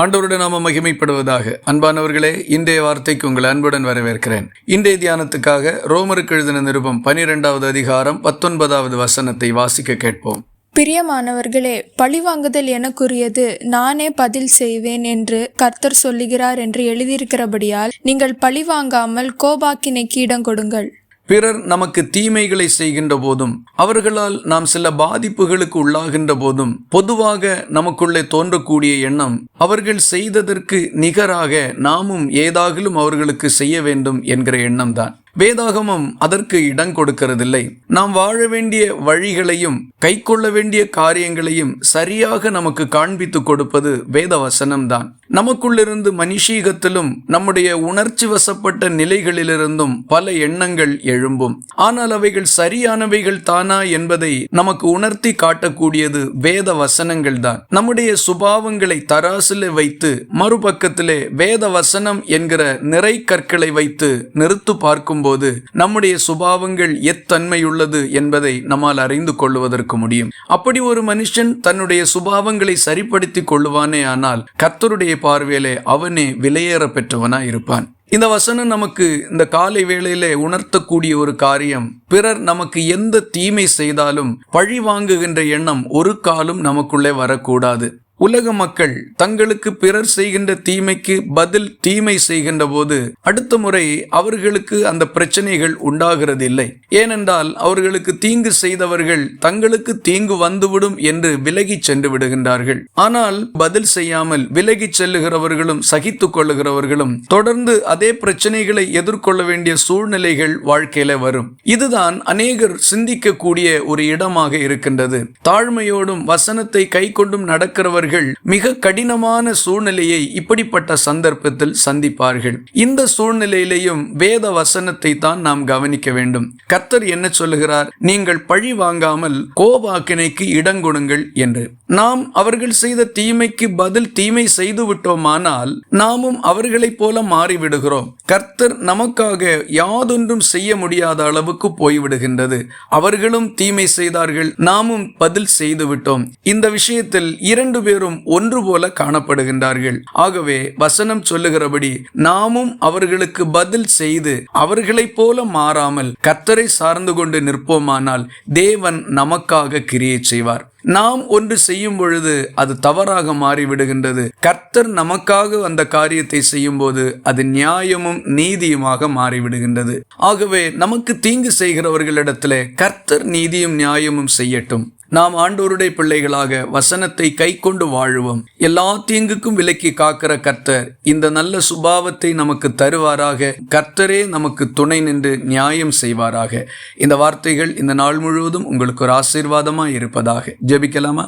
ஆண்டவருடைய நாம மகிமைப்படுவதாக. அன்பானவர்களே, இன்றைய வார்த்தைக்கு உங்கள் அன்புடன் வரவேற்கிறேன். இன்றைய தியானத்துக்காக ரோமருக்கு எழுதின நிருபம் 12வது அதிகாரம் 19வது வசனத்தை வாசிக்க கேட்போம். பிரியமானவர்களே, பழிவாங்குதல் எனக்குரியது, நானே பதில் செய்வேன் என்று கர்த்தர் சொல்லுகிறார் என்று எழுதியிருக்கிறபடியால் நீங்கள் பழிவாங்காமல் கோபாக்கினைக்கு இடம் கொடுங்கள். பிறர் நமக்கு தீமைகளை செய்கின்ற போதும் அவர்களால் நாம் சில பாதிப்புகளுக்கு உள்ளாகின்ற போதும் பொதுவாக நமக்குள்ளே தோன்றக்கூடிய எண்ணம், அவர்கள் செய்ததற்கு நிகராக நாமும் ஏதாகிலும் அவர்களுக்கு செய்ய வேண்டும் என்கிற எண்ணம் தான். வேதாகமம் அதற்கு இடம் கொடுக்கிறதில்லை. நாம் வாழ வேண்டிய வழிகளையும் கை கொள்ள வேண்டிய காரியங்களையும் சரியாக நமக்கு காண்பித்து கொடுப்பது வேத வசனம்தான். நமக்குள்ளிருந்து மனுஷீகத்திலும் நம்முடைய உணர்ச்சி வசப்பட்ட நிலைகளிலிருந்தும் பல எண்ணங்கள் எழும்பும். ஆனால் அவைகள் சரியானவைகள் தானா என்பதை நமக்கு உணர்த்தி காட்டக்கூடியது வேத வசனங்கள் தான். நம்முடைய சுபாவங்களை தராசிலே வைத்து மறுபக்கத்திலே வேத வசனம் என்கிற நிறை கற்களை வைத்து நிறுத்து பார்க்கும் போது நம்முடைய சுபாவங்கள் எத்தன்மையுள்ளது என்பதை நம்மால் அறிந்து கொள்வதற்கு முடியும். அப்படி ஒரு மனுஷன் தன்னுடைய சுபாவங்களை சரிப்படுத்திக் கொள்ளுவானே ஆனால் கர்த்தருடைய பார்வையிலே அவனே விலையேற பெற்றவனாய் இருப்பான். இந்த வசனம் நமக்கு இந்த காலை வேளையிலே உணர்த்தக்கூடிய ஒரு காரியம், பிறர் நமக்கு எந்த தீமை செய்தாலும் பழி வாங்குகின்ற எண்ணம் ஒரு காலம் நமக்குள்ளே வரக்கூடாது. உலக மக்கள் தங்களுக்கு பிறர் செய்கின்ற தீமைக்கு பதில் தீமை செய்கின்ற போது அடுத்த முறை அவர்களுக்கு அந்த பிரச்சனைகள் உண்டாகிறது இல்லை. ஏனென்றால் அவர்களுக்கு தீங்கு செய்தவர்கள் தங்களுக்கு தீங்கு வந்துவிடும் என்று விலகி சென்று விடுகின்றார்கள். ஆனால் பதில் செய்யாமல் விலகி செல்லுகிறவர்களும் சகித்து கொள்ளுகிறவர்களும் தொடர்ந்து அதே பிரச்சனைகளை எதிர்கொள்ள வேண்டிய சூழ்நிலைகள் வாழ்க்கையில வரும். இதுதான் அநேகர் சிந்திக்கக்கூடிய ஒரு இடமாக இருக்கின்றது. தாழ்மையோடும் வசனத்தை கை கொண்டும் நடக்கிறவர்கள் மிக கடினமான சூழ்நிலையை இப்படிப்பட்ட சந்தர்ப்பத்தில் சந்திப்பார்கள். இந்த சூழ்நிலையிலையும் வேத வசனத்தை தான் நாம் கவனிக்க வேண்டும். கர்த்தர் என்ன சொல்லுகிறார்? நீங்கள் பழி வாங்காமல் கோபாக்கினைக்கு இடங்கொடுங்கள் என்று. நாம் அவர்கள் செய்த தீமைக்கு பதில் தீமை செய்து விட்டோமானால் நாமும் அவர்களைப் போல மாறிவிடுகிறோம். கர்த்தர் நமக்காக யாதொன்றும் செய்ய முடியாத அளவுக்கு போய்விடுகின்றது. அவர்களும் தீமை செய்தார்கள், நாமும் பதில் செய்து விட்டோம். இந்த விஷயத்தில் இரண்டு பேரும் ஒன்று போல காணப்படுகின்றார்கள். ஆகவே வசனம் சொல்லுகிறபடி நாமும் அவர்களுக்கு பதில் செய்து அவர்களைப் போல மாறாமல் கர்த்தரை சார்ந்து கொண்டு நிற்போமானால் தேவன் நமக்காக கிரியை செய்வார். நாம் ஒன்று செய்யும் பொழுது அது தவறாக மாறிவிடுகின்றது. கர்த்தர் நமக்காக அந்த காரியத்தை செய்யும் போது அது நியாயமும் நீதியுமாக மாறிவிடுகின்றது. ஆகவே நமக்கு தீங்கு செய்கிறவர்களிடத்திலே கர்த்தர் நீதியும் நியாயமும் செய்யட்டும். நாம் ஆண்டவருடைய பிள்ளைகளாக வசனத்தை கை கொண்டு வாழுவோம். எல்லா தீங்குக்கும் விலக்கி காக்கிற கர்த்தர் இந்த நல்ல சுபாவத்தை நமக்கு தருவாராக. கர்த்தரே நமக்கு துணை நின்று நியாயம் செய்வாராக. இந்த வார்த்தைகள் இந்த நாள் முழுவதும் உங்களுக்கு ஒரு ஆசீர்வாதமாய் இருப்பதாக. ஜெபிக்கலாமா?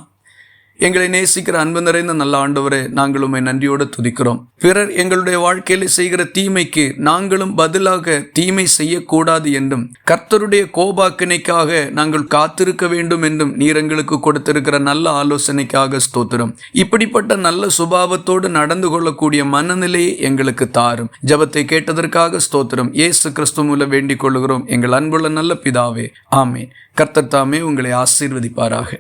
எங்களை நேசிக்கிற அன்பு நிறைந்த நல்ல ஆண்டவரே, நாங்கள் உம்மை நன்றியோடு துதிக்கிறோம். பிறர் எங்களுடைய வாழ்க்கையில செய்கிற தீமைக்கு நாங்களும் பதிலாக தீமை செய்யக்கூடாது என்றும் கர்த்தருடைய கோபாக்கினைக்காக நாங்கள் காத்திருக்க வேண்டும் என்றும் நீர் எங்களுக்கு கொடுத்திருக்கிற நல்ல ஆலோசனைக்காக ஸ்தோத்திரம். இப்படிப்பட்ட நல்ல சுபாவத்தோடு நடந்து கொள்ளக்கூடிய மனநிலையை எங்களுக்கு தாரும். ஜெபத்தை கேட்டதற்காக ஸ்தோத்திரம். இயேசு கிறிஸ்து மூலம் வேண்டிக் கொள்கிறோம் எங்கள் அன்புள்ள நல்ல பிதாவே, ஆமென். கர்த்தர் தாமே உங்களை ஆசீர்வதிப்பாராக.